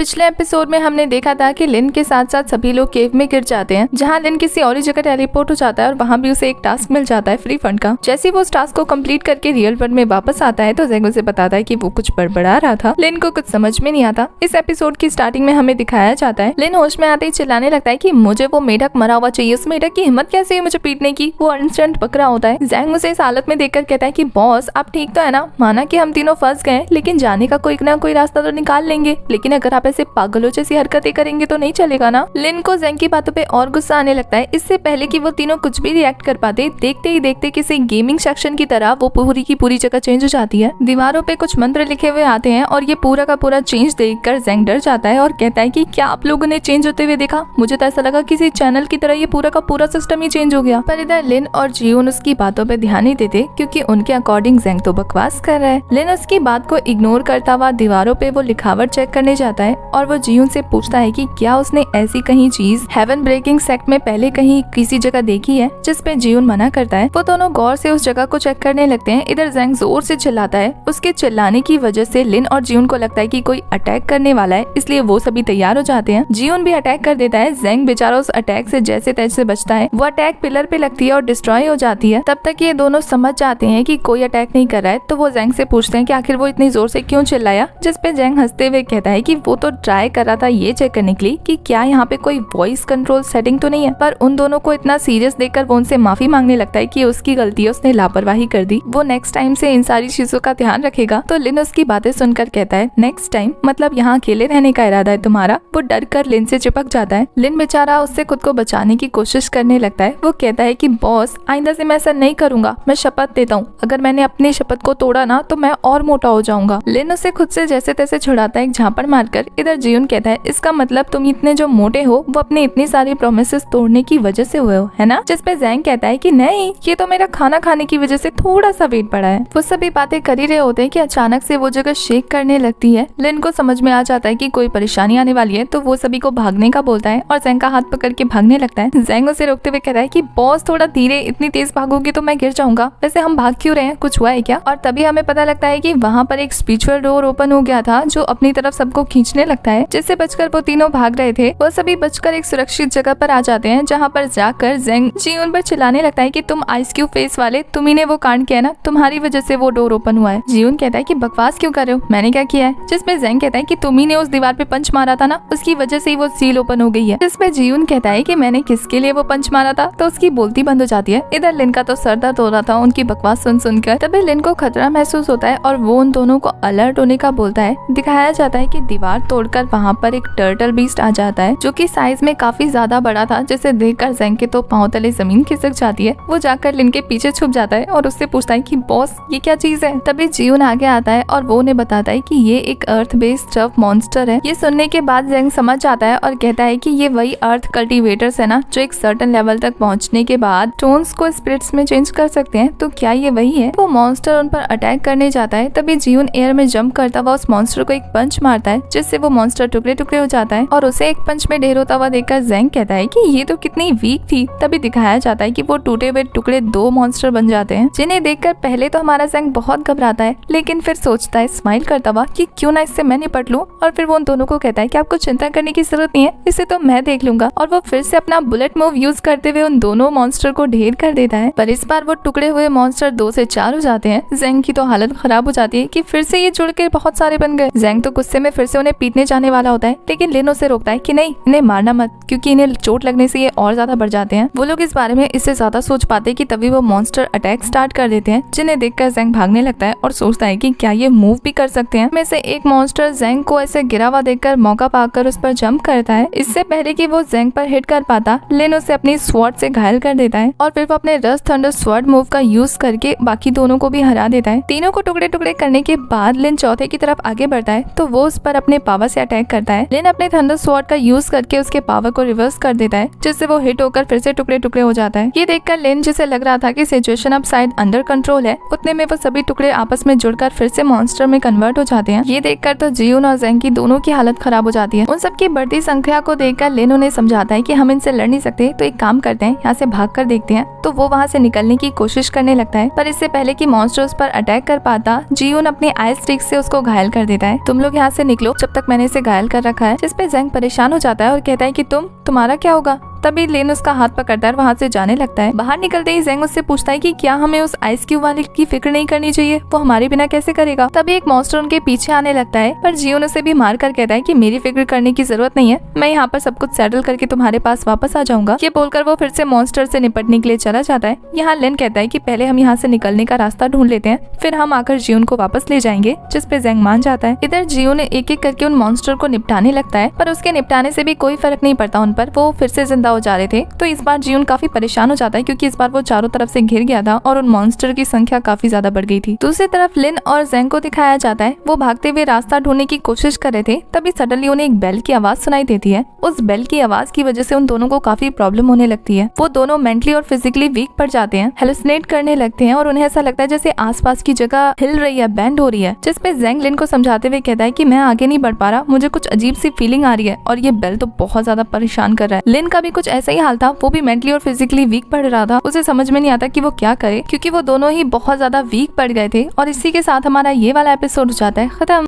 पिछले एपिसोड में हमने देखा था कि लिन के साथ साथ सभी लोग केव में गिर जाते हैं, जहाँ लिन किसी और जगह टेलीपोर्ट हो जाता है और वहाँ भी उसे एक टास्क मिल जाता है फ्री फंड का। जैसे वो उस टास्क को कंप्लीट करके रियल वर्ल्ड में वापस आता है तो ज़ेंग उसे बताता है कि वो कुछ बड़बड़ा रहा था। लिन को कुछ समझ में नहीं आता। इस एपिसोड की स्टार्टिंग में हमें दिखाया जाता है लिन होश में आते ही चिल्लाने लगता है कि मुझे वो मेढक मरा हुआ चाहिए। उस मेढक की हिम्मत कैसे है मुझे पीटने की। वो इंस्टेंट पक रहा होता है। ज़ेंग उसे इस हालत में देखकर कहता है कि बॉस आप ठीक तो है ना, माना कि हम तीनों फंस गए लेकिन जाने का कोई ना कोई रास्ता तो निकाल लेंगे, लेकिन अगर आप ऐसे पागलों जैसी हरकतें करेंगे तो नहीं चलेगा ना। लिन को ज़ेंग की बातों पे और गुस्सा आने लगता है। इससे पहले कि वो तीनों कुछ भी रिएक्ट कर पाते, देखते ही देखते किसी गेमिंग सेक्शन की तरह वो पूरी की पूरी जगह चेंज हो जाती है। दीवारों पे कुछ मंत्र लिखे हुए आते हैं और ये पूरा का पूरा चेंज देखकर ज़ेंग डर जाता है और कहता है कि क्या आप लोगों ने चेंज होते हुए देखा? मुझे तो ऐसा लगा किसी चैनल की तरह ये पूरा का पूरा सिस्टम ही चेंज हो गया। पर इधर लिन और जियोन उसकी बातों पे ध्यान नहीं देते क्योंकि उनके अकॉर्डिंग ज़ेंग तो बकवास कर रहा है। लिन उसकी बात को इग्नोर करता हुआ दीवारों पे वो लिखावट चेक करने जाता है और वो जियोन से पूछता है कि क्या उसने ऐसी कहीं चीज हेवन ब्रेकिंग सेक्ट में पहले कहीं किसी जगह देखी है, जिस पे जियोन मना करता है। वो दोनों गौर से उस जगह को चेक करने लगते हैं। इधर ज़ेंग जोर से चिल्लाता है। उसके चिल्लाने की वजह से लिन और जियोन को लगता है कि कोई अटैक करने वाला है, इसलिए वो सभी तैयार हो जाते हैं। जियोन भी अटैक कर देता है। ज़ेंग बेचारा उस अटैक से जैसे तैसे बचता है। वो अटैक पिलर पे लगती है और डिस्ट्रॉय हो जाती है। तब तक ये दोनों समझ जाते हैं कि कोई अटैक नहीं कर रहा है, तो वो ज़ेंग से पूछते हैं कि आखिर वो इतनी जोर से क्यों चिल्लाया, जिस पे ज़ेंग हंसते हुए कहता है कि वो तो ट्राई कर रहा था ये चेक करने के लिए कि क्या यहाँ पे कोई वॉइस कंट्रोल सेटिंग तो नहीं है। पर उन दोनों को इतना सीरियस देखकर वो उनसे माफी मांगने लगता है कि उसकी गलती है, उसने लापरवाही कर दी, वो नेक्स्ट टाइम से इन सारी चीजों का ध्यान रखेगा। तो लिन उसकी बातें सुनकर कहता है नेक्स्ट टाइम मतलब यहाँ अकेले रहने का इरादा है तुम्हारा? वो डर कर लिन से चिपक जाता है। लिन बेचारा उससे खुद को बचाने की कोशिश करने लगता है। वो कहता है कि बॉस आइंदा से मैं ऐसा नहीं करूंगा, मैं शपथ देता हूँ, अगर मैंने अपनी शपथ को तोड़ा ना तो मैं और मोटा हो जाऊंगा। लिन उसे खुद से जैसे तैसे छुड़ाता है एक झापड़ मारकर। इधर जियोन कहता है इसका मतलब तुम इतने जो मोटे हो वो अपने इतनी सारी प्रोमिसेस तोड़ने की वजह से हुए हो, है ना? जिस पे ज़ेंग कहता है कि नहीं, ये तो मेरा खाना खाने की वजह से थोड़ा सा वेट बढ़ा है। वो सभी बातें कर ही रहे होते हैं कि अचानक से वो जगह शेक करने लगती है। लिन को समझ में आ जाता है कि कोई परेशानी आने वाली है, तो वो सभी को भागने का बोलता है और ज़ेंग का हाथ पकड़ के भागने लगता है। ज़ेंग उसे रोकते हुए कहता है कि बॉस थोड़ा धीरे, इतनी तेज भागोगी तो मैं गिर जाऊंगा। वैसे हम भाग क्यों रहे हैं, कुछ हुआ है क्या? और तभी हमें पता लगता है कि वहाँ पर एक स्पिरिचुअल डोर ओपन हो गया था जो अपनी तरफ सबको खींचने लगता है, जिससे बचकर वो तीनों भाग रहे थे। वो सभी बचकर एक सुरक्षित जगह पर आ जाते हैं, जहाँ पर जाकर ज़ेंग जियोन पर चिल्लाने लगता है कि तुम आइस क्यूब फेस वाले, तुम ही ने वो कांड किया ना, तुम्हारी वजह से वो डोर ओपन हुआ है। जियोन कहता है कि बकवास क्यों कर रहे हो, मैंने क्या किया है? जिसमें ज़ेंग कहता है कि तुम ही ने उस दीवार पे पंच मारा था ना, उसकी वजह से ही वो सील ओपन हो गई है। जिसमें जियोन कहता है कि मैंने किसके लिए वो पंच मारा था, तो उसकी बोलती बंद हो जाती है। इधर लिन का तो सर दर्द हो रहा था उनकी बकवास सुन सुनकर। तभी लिन को खतरा महसूस होता है और वो उन दोनों को अलर्ट होने का बोलता है। दिखाया जाता है कि दीवार तोड़कर वहाँ पर एक टर्टल बीस्ट आ जाता है जो कि साइज में काफी ज्यादा बड़ा था, जिसे देखकर ज़ेंग के तो पांव तले जमीन खिसक जाती है। वो जाकर लिन के पीछे छुप जाता है और उससे पूछता है कि बॉस ये क्या चीज है? तभी जियोन आगे आता है और वो उन्हें बताता है कि ये एक अर्थ बेस्ड टफ मॉन्स्टर है। ये सुनने के बाद ज़ेंग समझ जाता है और कहता है कि ये वही अर्थ कल्टीवेटर्स है ना, जो एक सर्टेन लेवल तक पहुँचने के बाद स्टोन्स को स्पिरिट्स में चेंज कर सकते हैं। तो क्या ये वही है? वो मॉन्स्टर उन पर अटैक करने जाता है। तभी जियोन एयर में जंप करता हुआ उस मॉन्स्टर को एक पंच मारता है, जिससे वो मॉन्स्टर टुकड़े टुकड़े हो जाता है और उसे एक पंच में ढेर होता हुआ देखकर ज़ेंग कहता है कि ये तो कितनी वीक थी। तभी दिखाया जाता है कि वो टूटे हुए टुकड़े दो मॉन्स्टर बन जाते हैं, जिन्हें देखकर पहले तो हमारा ज़ेंग बहुत घबराता है, लेकिन फिर सोचता है स्माइल करता हुआ कि क्यों ना इससे मैं निपट लूं। और फिर वो उन दोनों को कहता है कि आपको चिंता करने की जरूरत नहीं है, इसे तो मैं देख लूंगा। और वो फिर से अपना बुलेट मूव यूज करते हुए उन दोनों मॉन्स्टर को ढेर कर देता है। पर इस बार वो टुकड़े हुए मॉन्स्टर 2 से 4 हो जाते हैं। ज़ेंग की तो हालत खराब हो जाती है कि फिर से ये जुड़ के बहुत सारे बन गए। ज़ेंग तो गुस्से में फिर से उन्हें पीटने जाने वाला होता है, लेकिन लिन उसे रोकता है कि नहीं, इन्हें मारना मत, क्योंकि इन्हें चोट लगने से ये और ज्यादा बढ़ जाते हैं। वो लोग इस बारे में इससे ज्यादा सोच पाते कि तभी वो मॉन्स्टर अटैक स्टार्ट कर देते हैं, जिन्हें देखकर ज़ेंग भागने लगता है और सोचता है कि क्या ये मूव भी कर सकते हैं। में से एक मॉन्स्टर ज़ेंग को ऐसे गिरा हुआ देखकर मौका पाकर उस पर जंप करता है। इससे पहले कि वो ज़ेंग पर हिट कर पाता, लिन उसे अपनी स्वॉर्ड से घायल कर देता है और फिर वो अपने रस्ट थंडर स्वॉर्ड मूव का यूज करके बाकी दोनों को भी हरा देता है। तीनों को टुकड़े टुकड़े करने के बाद लिन चौथे की तरफ आगे बढ़ता है, तो वो उस पर अपने पावर से अटैक करता है। लिन अपने थंडर स्वॉर्ड का यूज करके उसके पावर को रिवर्स कर देता है, जिससे वो हिट होकर फिर से टुकड़े टुकड़े हो जाता है। ये देखकर लिन, जिसे लग रहा था कि सिचुएशन अब शायद अंडर कंट्रोल है, उतने में वो सभी टुकड़े आपस में जुड़कर फिर से मॉन्स्टर में कन्वर्ट हो जाते हैं। ये देखकर तो जियोन और ज़ेंग की दोनों की हालत खराब हो जाती है। उन सबकी बढ़ती संख्या को देखकर लिन उन्हें समझाता है कि हम इनसे लड़ नहीं सकते, तो एक काम करते हैं, यहाँ से भाग कर देखते हैं। तो वो वहाँ से निकलने की कोशिश करने लगता है, पर इससे पहले कि मॉन्स्टर उस पर अटैक कर पाता, जियोन अपनी आइस स्टिक से उसको घायल कर देता है। तुम लोग यहाँ से निकलो, जब तक मैंने इसे घायल कर रखा है, जिसपे जेंग परेशान हो जाता है और कहता है कि तुम्हारा क्या होगा। तभी लिन उसका हाथ पकड़ता है और वहाँ से जाने लगता है। बाहर निकलते ही जेंग उससे पूछता है कि क्या हमें उस आइस क्यूब वाले की फिक्र नहीं करनी चाहिए, वो हमारे बिना कैसे करेगा। तभी एक मॉन्स्टर उनके पीछे आने लगता है, पर जियोन उसे भी मार कर कहता है कि मेरी फिक्र करने की जरूरत नहीं है, मैं यहाँ पर सब कुछ सेटल करके तुम्हारे पास वापस आ जाऊंगा। ये बोलकर वो फिर से मॉन्स्टर से निपटने के लिए चला जाता है। यहाँ लिन कहता है कि पहले हम यहाँ से निकलने का रास्ता ढूंढ लेते हैं, फिर हम आकर जियोन को वापस ले जाएंगे, जिसपे जेंग मान जाता है। इधर जियोन एक एक करके उन मॉन्स्टर को निपटाने लगता है, पर उसके निपटाने से भी कोई फर्क नहीं पड़ता उन पर, वो फिर से जिंदा हो जा रहे थे। तो इस बार जियोन काफी परेशान हो जाता है, क्योंकि इस बार वो चारों तरफ से घिर गया था और उन मॉन्स्टर की संख्या काफी ज्यादा बढ़ गई थी। दूसरी तरफ लिन और जेंग को दिखाया जाता है, वो भागते हुए रास्ता ढूंढने की कोशिश कर रहे थे। तभी सडनली उन्हें एक बेल की आवाज सुनाई देती है। उस बेल की आवाज की वजह से उन दोनों को काफी प्रॉब्लम होने लगती है। वो दोनों मेंटली और फिजिकली वीक पड़ जाते हैं, हेलुसिनेट करने लगते हैं और उन्हें ऐसा लगता है जैसे आसपास की जगह हिल रही है, बेंड हो रही है। जिसपे जेंग लिन को समझाते हुए कहता है कि मैं आगे नहीं बढ़ पा रहा, मुझे कुछ अजीब सी फीलिंग आ रही है और ये बेल तो बहुत ज्यादा परेशान कर रहा है। लिन का भी कुछ ऐसा ही हाल था, वो भी मेंटली और फिजिकली वीक पड़ रहा था। उसे समझ में नहीं आता कि वो क्या करे, क्योंकि वो दोनों ही बहुत ज्यादा वीक पड़ गए थे। और इसी के साथ हमारा ये वाला एपिसोड हो जाता है खत्म।